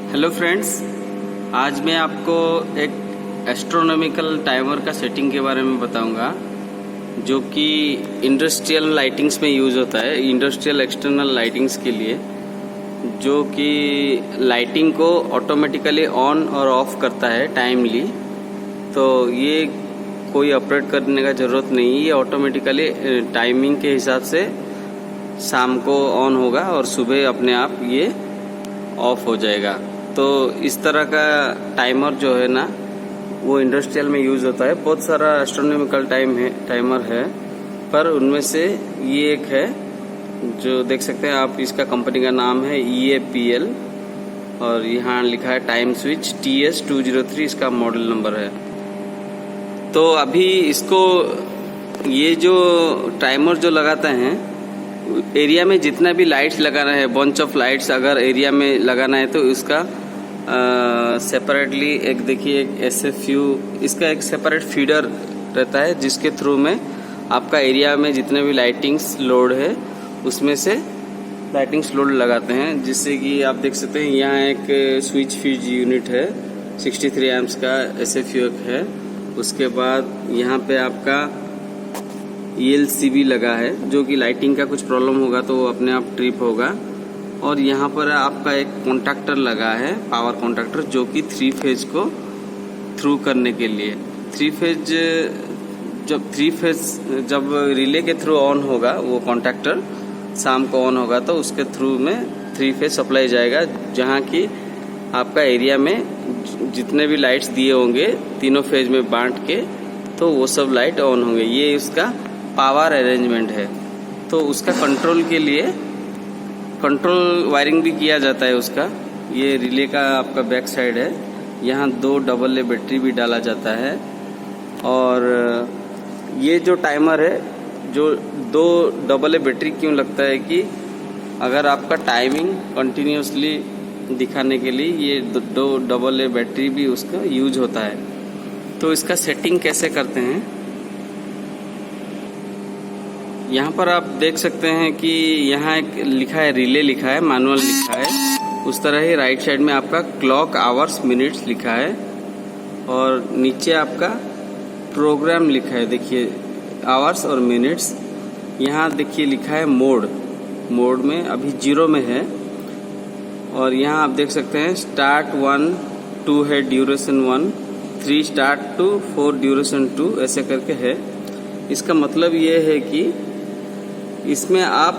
Hello friends, आज मैं आपको एक एस्ट्रोनॉमिकल टाइमर का सेटिंग के बारे में बताऊंगा जो कि इंडस्ट्रियल लाइटिंग्स में यूज़ होता है। इंडस्ट्रियल एक्सटर्नल लाइटिंग्स के लिए जो कि लाइटिंग को ऑटोमेटिकली ऑन और ऑफ करता है टाइमली। तो ये कोई ऑपरेट करने का ज़रूरत नहीं है, ये ऑटोमेटिकली टाइमिंग के हिसाब से शाम को ऑन होगा और सुबह अपने आप ये ऑफ हो जाएगा। तो इस तरह का टाइमर जो है ना, वो इंडस्ट्रियल में यूज़ होता है। बहुत सारा एस्ट्रोनॉमिकल टाइमर है, पर उनमें से ये एक है जो देख सकते हैं आप। इसका कंपनी का नाम है EAPL और यहाँ लिखा है टाइम स्विच TS203 इसका मॉडल नंबर है। तो अभी इसको ये जो टाइमर जो लगाते हैं, एरिया में जितना भी लाइट्स लगाना है, बंच ऑफ लाइट्स अगर एरिया में लगाना है तो इसका सेपरेटली एक देखिए एक SFU, इसका एक सेपरेट फीडर रहता है जिसके थ्रू में आपका एरिया में जितने भी लाइटिंग्स लोड है उसमें से लाइटिंग्स लोड लगाते हैं। जिससे कि आप देख सकते हैं यहाँ एक स्विच फ्यूज यूनिट है 63 एम्प्स का SFU है। उसके बाद यहाँ पे आपका ELCB लगा है जो कि लाइटिंग का कुछ प्रॉब्लम होगा तो वो अपने आप ट्रिप होगा। और यहाँ पर आपका एक कॉन्टैक्टर लगा है, पावर कॉन्टैक्टर, जो कि 3 फेज को थ्रू करने के लिए। 3 फेज जब रिले के थ्रू ऑन होगा वो कॉन्टैक्टर, शाम को ऑन होगा तो उसके थ्रू में 3 फेज सप्लाई जाएगा, जहाँ की आपका एरिया में जितने भी लाइट्स दिए होंगे तीनों फेज में बांट के तो वो सब लाइट ऑन होंगे। ये उसका पावर अरेंजमेंट है। तो उसका कंट्रोल के लिए कंट्रोल वायरिंग भी किया जाता है उसका। ये रिले का आपका बैक साइड है, यहाँ 2 AA बैटरी भी डाला जाता है। और ये जो टाइमर है, जो 2 AA बैटरी क्यों लगता है कि अगर आपका टाइमिंग कंटिन्यूसली दिखाने के लिए ये 2 AA बैटरी भी उसका यूज होता है। तो इसका सेटिंग कैसे करते हैं, यहाँ पर आप देख सकते हैं कि यहाँ एक लिखा है रिले, लिखा है मैनुअल, लिखा है। उस तरह ही राइट साइड में आपका क्लॉक आवर्स मिनट्स लिखा है और नीचे आपका प्रोग्राम लिखा है। देखिए आवर्स और मिनट्स, यहाँ देखिए लिखा है मोड में अभी 0 में है। और यहाँ आप देख सकते हैं स्टार्ट 1, 2 है ड्यूरेशन 1, 3 स्टार्ट 2, 4 ड्यूरेशन 2, ऐसे करके है। इसका मतलब ये है कि इसमें आप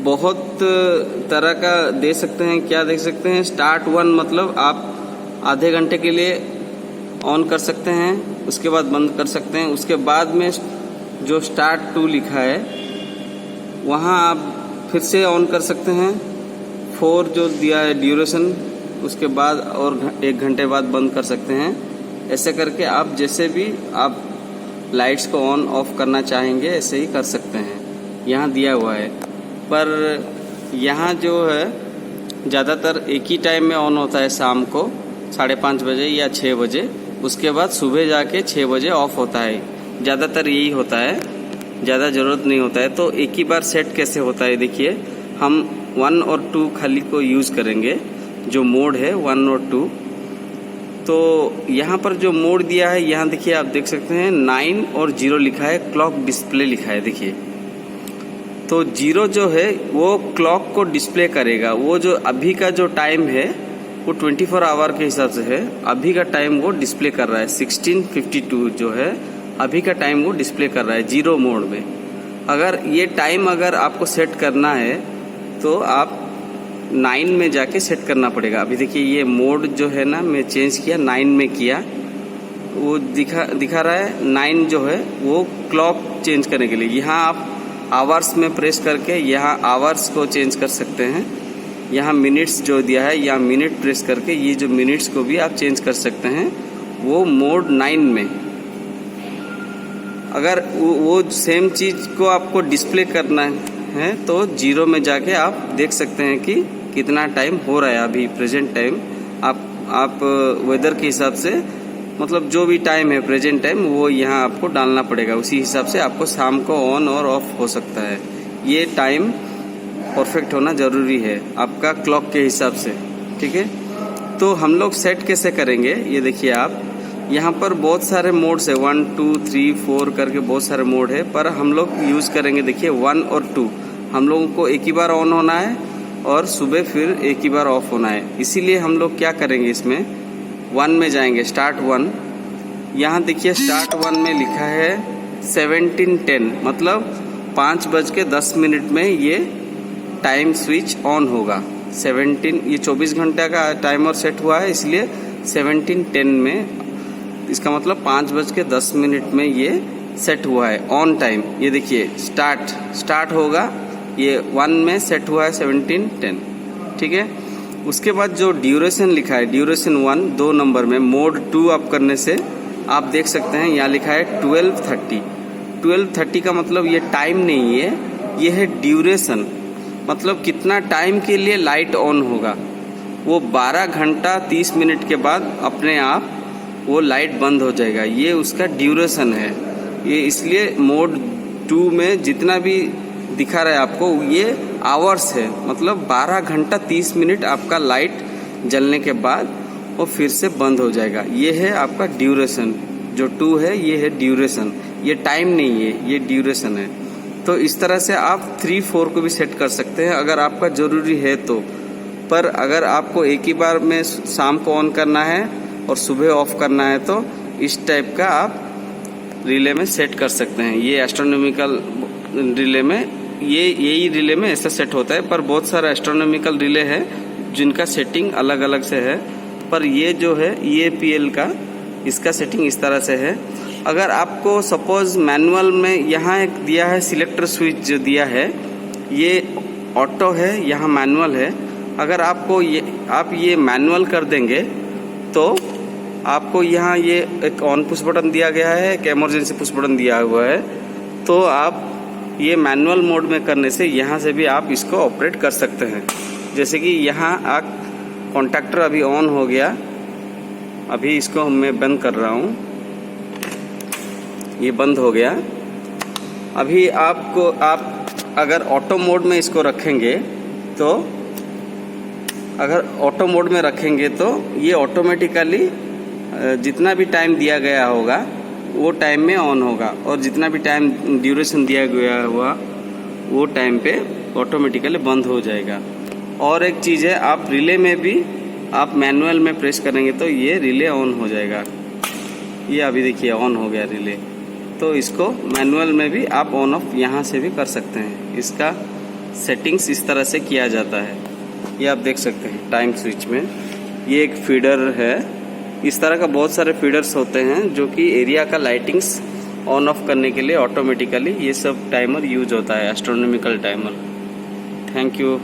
बहुत तरह का दे सकते हैं। क्या देख सकते हैं, स्टार्ट 1 मतलब आप आधे घंटे के लिए ऑन कर सकते हैं, उसके बाद बंद कर सकते हैं। उसके बाद में जो स्टार्ट 2 लिखा है वहाँ आप फिर से ऑन कर सकते हैं। 4 जो दिया है ड्यूरेशन, उसके बाद और 1 घंटे बाद बंद कर सकते हैं। ऐसे करके आप जैसे भी आप लाइट्स को ऑन ऑफ करना चाहेंगे ऐसे ही कर सकते हैं, यहाँ दिया हुआ है। पर यहाँ जो है ज़्यादातर एक ही टाइम में ऑन होता है, शाम को 5:30 बजे या 6 बजे। उसके बाद सुबह जाके 6 बजे ऑफ होता है। ज़्यादातर यही होता है, ज़्यादा ज़रूरत नहीं होता है। तो एक ही बार सेट कैसे होता है, देखिए हम 1 और 2 खाली को यूज़ करेंगे, जो मोड है 1 और 2। तो यहाँ पर जो मोड दिया है, यहाँ देखिए आप देख सकते हैं 9 और 0 लिखा है, क्लॉक डिस्प्ले लिखा है। देखिए तो 0 जो है वो क्लॉक को डिस्प्ले करेगा। वो जो अभी का जो टाइम है वो 24 आवर के हिसाब से है। अभी का टाइम वो डिस्प्ले कर रहा है 16:52 जो है अभी का टाइम वो डिस्प्ले कर रहा है 0 मोड में। अगर ये टाइम अगर आपको सेट करना है तो आप 9 में जाके सेट करना पड़ेगा। अभी देखिए ये मोड जो है ना, मैं चेंज किया, 9 में किया, वो दिखा रहा है 9 जो है वो क्लॉक चेंज करने के लिए। यहाँ आप आवर्स में प्रेस करके यहाँ आवर्स को चेंज कर सकते हैं। यहाँ मिनट्स जो दिया है, यहाँ मिनट प्रेस करके ये जो मिनट्स को भी आप चेंज कर सकते हैं, वो मोड 9 में। अगर वो सेम चीज़ को आपको डिस्प्ले करना है तो 0 में जाके आप देख सकते हैं कि कितना टाइम हो रहा है। अभी प्रेजेंट टाइम आप वेदर के हिसाब से, मतलब जो भी टाइम है प्रेजेंट टाइम, वो यहाँ आपको डालना पड़ेगा। उसी हिसाब से आपको शाम को ऑन और ऑफ हो सकता है। ये टाइम परफेक्ट होना ज़रूरी है आपका क्लॉक के हिसाब से। ठीक है। तो हम लोग सेट कैसे करेंगे, ये देखिए आप, यहाँ पर बहुत सारे मोड्स है, 1 2 3 4 करके बहुत सारे मोड है, पर हम लोग यूज़ करेंगे देखिए 1 और 2। हम लोगों को एक ही बार ऑन होना है और सुबह फिर एक ही बार ऑफ होना है। इसीलिए हम लोग क्या करेंगे, इसमें 1 में जाएंगे, स्टार्ट 1। यहाँ देखिए स्टार्ट 1 में लिखा है 17:10, मतलब 5:10 में ये टाइम स्विच ऑन होगा। 17, ये 24 घंटे का टाइमर सेट हुआ है, इसलिए 17:10 में, इसका मतलब 5:10 में ये सेट हुआ है ऑन टाइम। ये देखिए स्टार्ट होगा, ये 1 में सेट हुआ है 17:10, ठीक है। उसके बाद जो ड्यूरेशन लिखा है, ड्यूरेशन 1 2 नंबर में, मोड 2 आप करने से आप देख सकते हैं यहाँ लिखा है 12:30। 12:30 का मतलब ये टाइम नहीं है, ये है ड्यूरेशन, मतलब कितना टाइम के लिए लाइट ऑन होगा। वो 12 घंटा 30 मिनट के बाद अपने आप वो लाइट बंद हो जाएगा, ये उसका ड्यूरेशन है। ये इसलिए मोड 2 में जितना भी दिखा रहा है आपको, ये आवर्स है, मतलब 12 घंटा 30 मिनट आपका लाइट जलने के बाद वो फिर से बंद हो जाएगा। ये है आपका ड्यूरेशन, जो 2 है ये है ड्यूरेशन, ये टाइम नहीं है, ये ड्यूरेशन है। तो इस तरह से आप 3 4 को भी सेट कर सकते हैं अगर आपका ज़रूरी है तो। पर अगर आपको एक ही बार में शाम को ऑन करना है और सुबह ऑफ करना है तो इस टाइप का आप रिले में सेट कर सकते हैं। ये एस्ट्रोनॉमिकल रिले में, यही रिले में ऐसा सेट होता है, पर बहुत सारा एस्ट्रोनॉमिकल रिले है जिनका सेटिंग अलग अलग से है। पर ये जो है EAPL का, इसका सेटिंग इस तरह से है। अगर आपको सपोज मैनुअल में, यहाँ एक दिया है सिलेक्टर स्विच जो दिया है, ये ऑटो है, यहाँ मैनुअल है। अगर आपको आप ये मैनुअल कर देंगे तो आपको यहाँ ये एक ऑन पुश बटन दिया गया है, एक इमरजेंसी पुश बटन दिया हुआ है। तो आप ये मैनुअल मोड में करने से यहाँ से भी आप इसको ऑपरेट कर सकते हैं। जैसे कि यहाँ आप कॉन्टैक्टर अभी ऑन हो गया, अभी इसको मैं बंद कर रहा हूँ, ये बंद हो गया। अभी आप अगर ऑटो मोड में इसको रखेंगे तो, अगर ऑटो मोड में रखेंगे तो ये ऑटोमेटिकली जितना भी टाइम दिया गया होगा वो टाइम में ऑन होगा, और जितना भी टाइम ड्यूरेशन दिया गया हुआ वो टाइम पे ऑटोमेटिकली बंद हो जाएगा। और एक चीज़ है, आप रिले में भी आप मैनुअल में प्रेस करेंगे तो ये रिले ऑन हो जाएगा। ये अभी देखिए ऑन हो गया रिले। तो इसको मैनुअल में भी आप ऑन ऑफ यहाँ से भी कर सकते हैं। इसका सेटिंग्स इस तरह से किया जाता है, ये आप देख सकते हैं टाइम स्विच में। ये एक फीडर है, इस तरह का बहुत सारे फीडर्स होते हैं जो कि एरिया का लाइटिंग्स ऑन ऑफ करने के लिए ऑटोमेटिकली ये सब टाइमर यूज होता है, एस्ट्रोनॉमिकल टाइमर। Thank you.